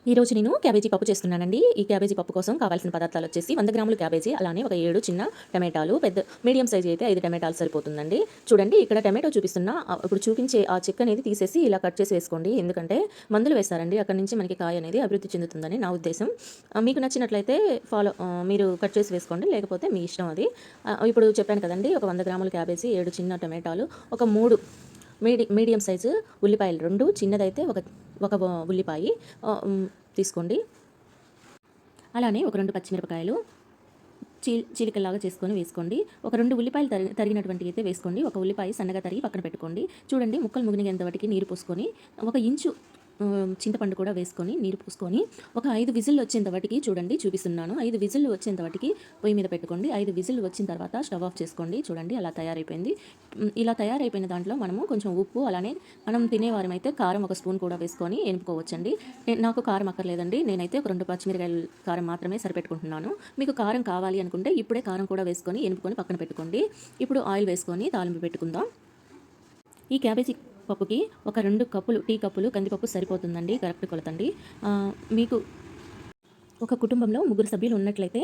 ఈరోజు నేను క్యాబేజీ పప్పు చేస్తున్నానండి. ఈ క్యాబేజీ పప్పు కోసం కావాల్సిన పదార్థాలు వచ్చేసి 100 గ్రాములు క్యాబేజీ, అలానే ఒక 7 చిన్న టమాటాలు, మీడియం సైజ్ అయితే 5 టమాటాలు సరిపోతుందండి. చూడండి ఇక్కడ టమాటో చూపిస్తున్నా, ఇప్పుడు చూపించే ఆ చెక్క అనేది తీసేసి ఇలా కట్ చేసి వేసుకోండి. ఎందుకంటే మందులు వేస్తారండి, అక్కడి నుంచి మనకి కాయ అనేది అభివృద్ధి చెందుతుందని నా ఉద్దేశం. మీకు నచ్చినట్లయితే మీరు కట్ చేసి వేసుకోండి, లేకపోతే మీ ఇష్టం అది. ఇప్పుడు చెప్పాను కదండి, ఒక 100 గ్రాముల క్యాబేజీ, 7 చిన్న టమాటాలు, ఒక 3 మీడియం సైజు ఉల్లిపాయలు, 2 చిన్నదైతే ఒక ఉల్లిపాయ తీసుకోండి. అలానే ఒక 2 పచ్చిమిరపకాయలు చీలికల్లాగా చేసుకొని వేసుకోండి. ఒక 2 ఉల్లిపాయలు తరిగినటువంటి అయితే వేసుకోండి. ఒక ఉల్లిపాయ సన్నగా తరిగి పక్కన పెట్టుకోండి. చూడండి ముక్కలు మునిగేంత వాటికి నీరు పోసుకొని, ఒక ఇంచు చింతపండు కూడా వేసుకొని నీరు పోసుకొని, ఒక 5 విజిల్లు వచ్చేంత వాటికి చూడండి చూపిస్తున్నాను. 5 విజిల్లు వచ్చేంత వాటికి పొయ్యి మీద పెట్టుకోండి. 5 విజిల్లు వచ్చిన తర్వాత స్టవ్ ఆఫ్ చేసుకోండి. చూడండి అలా తయారైపోయింది. ఇలా తయారైపోయిన దాంట్లో మనము కొంచెం ఉప్పు, అలానే మనం తినేవారం అయితే కారం ఒక స్పూన్ కూడా వేసుకొని ఎనుపుకోవచ్చండి. నాకు కారం అక్కర్లేదండి, నేనైతే ఒక 2 పచ్చిమిరకాయలు కారం మాత్రమే సరిపెట్టుకుంటున్నాను. మీకు కారం కావాలి అనుకుంటే ఇప్పుడే కారం కూడా వేసుకొని ఎనుపుకొని పక్కన పెట్టుకోండి. ఇప్పుడు ఆయిల్ వేసుకొని తాలింపు పెట్టుకుందాం. ఈ క్యాబేజీ పప్పుకి ఒక 2 కప్పులు టీ కప్పులు కందిపప్పు సరిపోతుందండి, కరెక్ట్ కొలతండి. మీకు ఒక కుటుంబంలో 3 సభ్యులు ఉన్నట్లయితే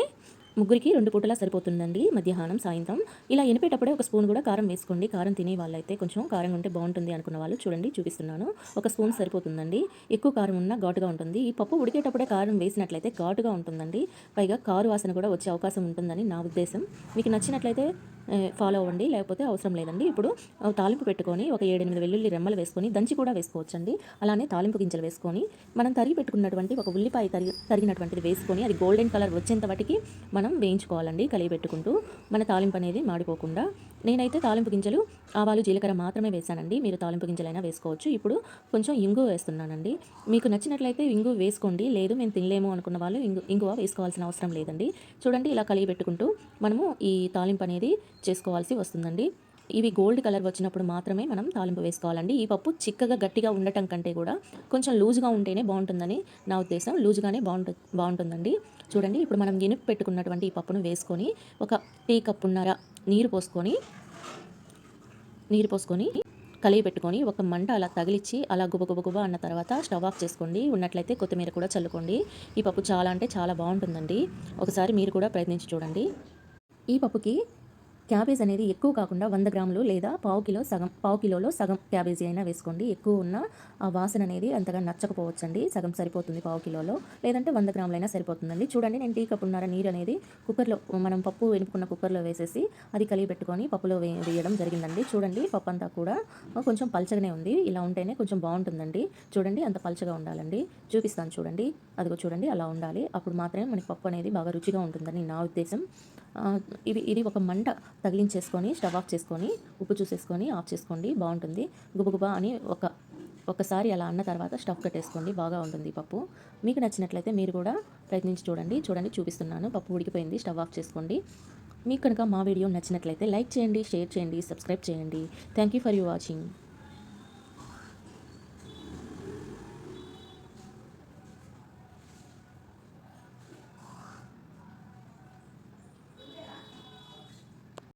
ముగ్గురికి 2 పూటలా సరిపోతుందండి, మధ్యాహ్నం సాయంత్రం. ఇలా ఎనిపేటప్పుడే ఒక స్పూన్ కూడా కారం వేసుకోండి. కారం తినే వాళ్ళైతే కొంచెం కారం ఉంటే బాగుంటుంది అనుకున్న వాళ్ళు చూడండి చూపిస్తున్నాను, ఒక స్పూన్ సరిపోతుందండి. ఎక్కువ కారం ఉన్నా ఘాటుగా ఉంటుంది. ఈ పప్పు ఉడికేటప్పుడే కారం వేసినట్లయితే ఘాటుగా ఉంటుందండి, పైగా కారు వాసన కూడా వచ్చే అవకాశం ఉంటుందని నా ఉద్దేశం. మీకు నచ్చినట్లయితే ఫాలో అవ్వండి, లేకపోతే అవసరం లేదండి. ఇప్పుడు తాలింపు పెట్టుకొని ఒక 7-8 వెల్లుల్లి రెమ్మలు వేసుకొని దంచి కూడా వేసుకోవచ్చండి. అలానే తాలింపు గింజలు వేసుకొని మనం తరిగి పెట్టుకున్నటువంటి ఒక ఉల్లిపాయ తరిగినటువంటిది వేసుకొని అది గోల్డెన్ కలర్ వచ్చేంత వాటికి మనం వేయించుకోవాలండి, కలిగి పెట్టుకుంటూ, మన తాలింపు అనేది మాడిపోకుండా. నేనైతే తాలింపు గింజలు, ఆవాలు, జీలకర్ర మాత్రమే వేసానండి, మీరు తాలింపు గింజలైనా వేసుకోవచ్చు. ఇప్పుడు కొంచెం ఇంగు వేస్తున్నానండి. మీకు నచ్చినట్లయితే ఇంగు వేసుకోండి, లేదు మేము తినలేము అనుకున్న వాళ్ళు ఇంగువ వేసుకోవాల్సిన అవసరం లేదండి. చూడండి ఇలా కలిగి పెట్టుకుంటూ మనము ఈ తాలింపు అనేది చేసుకోవాల్సి వస్తుందండి. ఇవి గోల్డ్ కలర్ వచ్చినప్పుడు మాత్రమే మనం తాలింపు వేసుకోవాలండి. ఈ పప్పు చిక్కగా గట్టిగా ఉండటం కంటే కూడా కొంచెం లూజ్గా ఉంటేనే బాగుంటుందని నా ఉద్దేశం. లూజ్గానే బాగుంటుందండి. చూడండి ఇప్పుడు మనం ఎనుపు పెట్టుకున్నటువంటి ఈ పప్పును వేసుకొని ఒక టీ కప్పున్నర నీరు పోసుకొని కలిగి పెట్టుకొని ఒక మంట అలా తగిలిచ్చి అలా గుబగుబగుబ అన్న తర్వాత స్టవ్ ఆఫ్ చేసుకోండి. ఉన్నట్లయితే కొత్తిమీర కూడా చల్లుకోండి. ఈ పప్పు చాలా అంటే చాలా బాగుంటుందండి, ఒకసారి మీరు కూడా ప్రయత్నించి చూడండి. ఈ పప్పుకి క్యాబేజ్ అనేది ఎక్కువ కాకుండా 100 గ్రాములు లేదా పావు కిలోలో సగం క్యాబేజీ అయినా వేసుకోండి. ఎక్కువ ఉన్న ఆ వాసన అనేది అంతగా నచ్చకపోవచ్చండి, సగం సరిపోతుంది పావు కిలోలో, లేదంటే 100 గ్రాములైనా సరిపోతుందండి. చూడండి నేను టీ కప్పున్నర నీరు అనేది కుక్కర్లో, మనం పప్పు వెనుకున్న కుక్కర్లో వేసేసి అది కలిగి పెట్టుకొని పప్పులో వేయడం జరిగిందండి. చూడండి పప్పు అంతా కూడా కొంచెం పల్చగానే ఉంది, ఇలా ఉంటేనే కొంచెం బాగుంటుందండి. చూడండి అంత పల్చగా ఉండాలండి, చూపిస్తాను చూడండి, అదిగో చూడండి అలా ఉండాలి, అప్పుడు మాత్రమే మనకి పప్పు అనేది బాగా రుచిగా ఉంటుందని నా ఉద్దేశం. ఇది ఒక మంట తగిలించేసుకొని స్టవ్ ఆఫ్ చేసుకొని ఉప్పు చూసేసుకొని ఆఫ్ చేసుకోండి, బాగుంటుంది. గుబగుబా అని ఒకసారి అలా అన్న తర్వాత స్టవ్ కట్టేసుకోండి, బాగా ఉంటుంది పప్పు. మీకు నచ్చినట్లయితే మీరు కూడా ప్రయత్నించి చూడండి చూపిస్తున్నాను, పప్పు ఉడికిపోయింది, స్టవ్ ఆఫ్ చేసుకోండి. మీకు కనుక మా వీడియో నచ్చినట్లయితే లైక్ చేయండి, షేర్ చేయండి, సబ్స్క్రైబ్ చేయండి. Thank you for you watching.